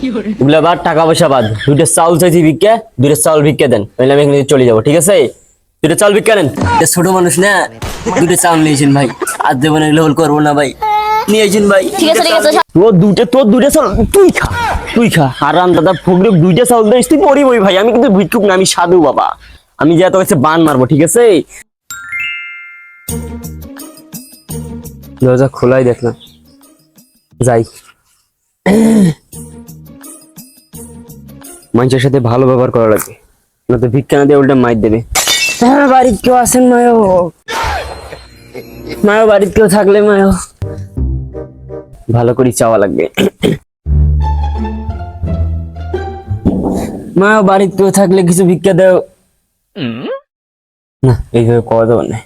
এগুলা বাদ, টাকা পয়সা বাদ। দুইটা চাউল চাইছি ভিক্ষা, দুইটা চাউল ভিক্ষা দেন, নাহলে আমি এখানে চলে যাবো, ঠিক আছে? দুইটা চাউল ভিক্ষা দেন। ছোট মানুষ না, দুইটা চাউল নিয়েছেন ভাই, আর দেবেন এগুলো হল করবো না ভাই, নিয়েছেন ভাই। ঠিক আছে ঠিক আছে তোর দুইটা চাউল তুই খা আর রাম দাদা ফকরে দুইটা চাউল দিস, তুই পড়ি বই ভাই। আমি কিন্তু ভিক্ষুক না, আমি সাধু বাবা। আমি যা তোর কাছে বান মারবো, ঠিক আছে? দরজা খোলাই দেখলাম, যাই। মানুষের সাথে ভালো ব্যবহার করা লাগবে, না তো ভিক্ষা না দিয়ে উল্টা মাইর দেবে। হ্যাঁ, বাড়িতে কেউ আছেন মায়ো? মায়ো বাড়িতে কেউ থাকলে মায়ো ভালো করে চাওয়া লাগবে। মায়ো বাড়িতে কেউ থাকলে কিছু ভিক্ষা দাও না, এইভাবে কওয়া যাবে না।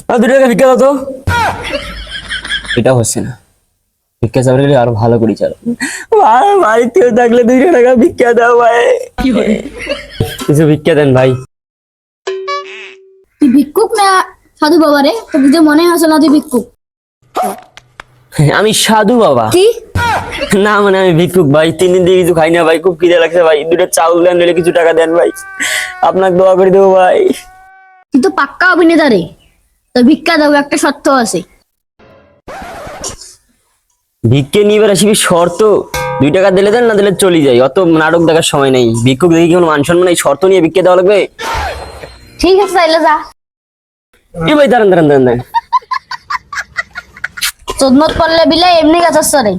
2 টাকা ভিক্ষা দাও তো। এটা হচ্ছে না, ভিক্ষা চাইলে আরো ভালো করে চাও। বাড়িতে কেউ থাকলে 2 টাকা ভিক্ষা দাও ভাই, কিছু ভিক্ষা দেন ভাই। তুই ভিক্ষুক না সাধু বাবা রে? তো বুঝে মনে হচ্ছে না তুই ভিক্ষুক। আমি সাধু বাবা কি না, মানে আমি ভিক্ষুক ভাই। 3 দিন দিয়ে কিছু খাই না ভাই, খুব খিদে লাগছে ভাই। 2টা চাউল দেন, নিলে কিছু টাকা দেন ভাই, আপনাকে দোয়া করে দেবো ভাই। তুই তো পাক্কা অভিনেতা রে, তো ভিক্ষা দেবো, একটা শর্ত আছে। ভিক্ষে নিবার আসবি শর্ত? 2 টাকা দিলে দেন, না দিলে চলে যাই, অত নাটক দেখার সময় নেই। ভিক্ষুক দেখি কোনো মান সম্মান নেই, শর্ত নিয়ে ভিক্ষা দেওয়া লাগবে? ঠিক আছে তাইলে যা। এ ভাই দাঁড়ান দাঁড়ান দাঁড়ান দাঁড়ান। চোদমত করলে বিলে এমনি গাছ রে।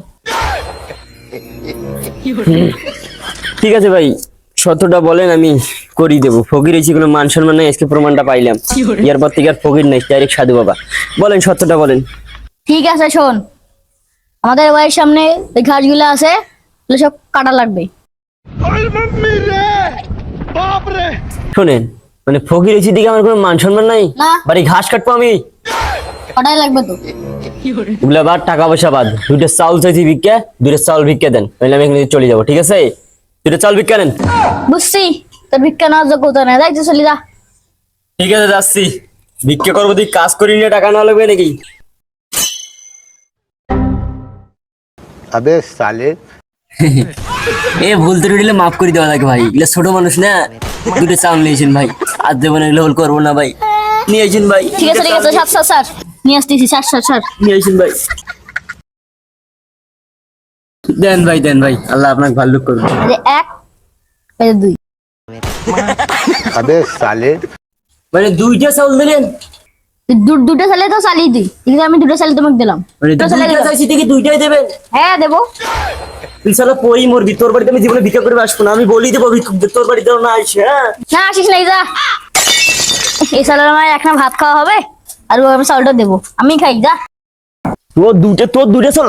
ঠিক আছে ভাই, শর্তটা বলেন, আমি করি দেবো। ফকির হয়েছি, কোনো মান সম্মান নেই, আজকে প্রমাণটা পাইলাম। এর পর থেকে আর ফকির নাই, ডাইরেক্ট সাধু বাবা। বলেন শর্তটা বলেন। ঠিক আছে শোন, আমাদের বাড়ির সামনে ওই ঘাসগুলো আছে, ওগুলো সব কাটা লাগবে। শোনেন, মানে ফকির হয়েছি দিকে আমার কোনো মান সম্মান নাই? না। বাড়ি ঘাস কাটবো আমি? কাটাই লাগবে তো। এগুলা বাদ, টাকা পয়সা বাদ। 2টা চাউল চাইছি ভিক্ষা, 2টা চাউল ভিক্ষা দেন, নাহলে আমি এখানে চলে যাবো, ঠিক আছে? 2টা চাউল ভিক্ষা দেন। বুঝছি তোর ভিক্ষা নেওয়ার যোগ্যতা নেই, যাইতে চলি যা। ঠিক আছে, যাচ্ছি। ভিক্ষা করবো তুই, কাজ করি নিয়ে টাকা নেওয়া লাগবে নাকি? अबे साले এ ভুল ত্রুটি হলে মাফ করে দেওয়া লাগে ভাই, এগুলো ছোট মানুষ না। 2টা চাউল নিয়েছেন ভাই, আর দেবেন এগুলো হল করবো না ভাই, নিয়েছেন ভাই। ঠিক আছে ঠিক আছে, সার সার সার নিয়ে আসতেছি, সার সার সার। নিয়েছেন ভাই, দেন ভাই দেন ভাই, আল্লাহ আপনাকে ভালো করবে। এই যে 1, এই যে 2। अबे साले মানে 2টা চাউল দিলেন? দুটো চালে তো চালিয়ে দিই, ঠিক আছে? আমি 2টো চালে তোমাকে দিলাম। মানে 2টো চালে 2টা দিলাম। চাইছি দেখি 2টাই দেবেন? হ্যাঁ দেবো। তুই শালা পড়ি মরবি, তোর বাড়িতে আমি জীবনে ভিক্ষা করে আসবো না। আমি বলি দেবো ভিক্ষুকদের তোর বাড়িতে না আসে। হ্যাঁ, না আসিস নাই, যা। এই চালের আমার একটা ভাত খাওয়া হবে, আর আমি চালটা দেবো, আমি খাই, যা। তোর 2টা চাউল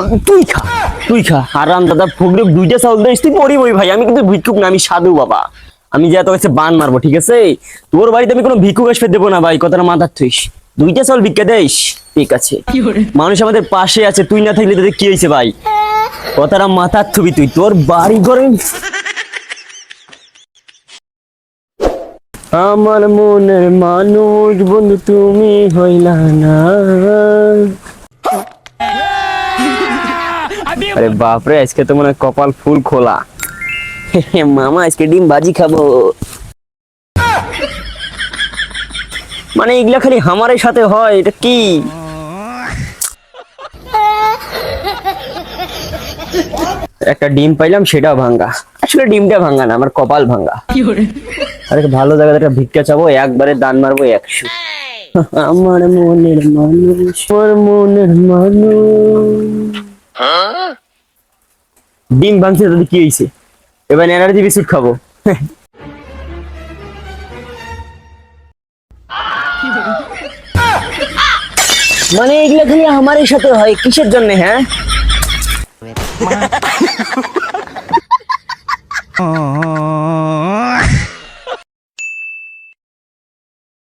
তুই খা আর রাম দাদা ফকরে 2টা চাউল দিস, তুই পড়ি বই ভাই। আমি কিন্তু ভিক্ষুক না, আমি সাধু বাবা। আমি যা তোর কাছে বান মারবো, ঠিক আছে? তোর বাড়িতে আমি কোনো ভিক্ষুক আসবে দেবো না ভাই, কথাটা মাথার থইস। 2টা চাউল ভিক্ষা দেস, ঠিক আছে? মানুষ আমাদের পাশে আছে, তুই না থাকলে তোদের কি হয়েছে ভাই? কথাটা মাথার থবি তুই, তোর বাড়ি ঘরে। আমার মনের মানুষ বন্ধু তুমি হইলা না। আরে বাপরে, আজকে তো মনে হয় কপাল ফুল খোলা। মামা আজকে ডিম ভাজি খাবো। মানে এগুলা খালি আমারের সাথে হয়, এটা কি? একটা ডিম পাইলাম, সেটাও ভাঙ্গা। আসলে ডিমটা ভাঙ্গা না, আমার কপাল ভাঙ্গা। আরে ভালো জায়গায় একটা ভিক্ষা চাবো, একবারে দান মারবো 100। আমার মনের মানুষ, আমার মনের মানুষ। ডিম ভাঙছে তাদের কি হয়েছে? এবার এনার্জি বিস্কুট খাবো। মানে এগুলা খালি আমারই সাথে হয়, কিসের জন্য? হ্যাঁ,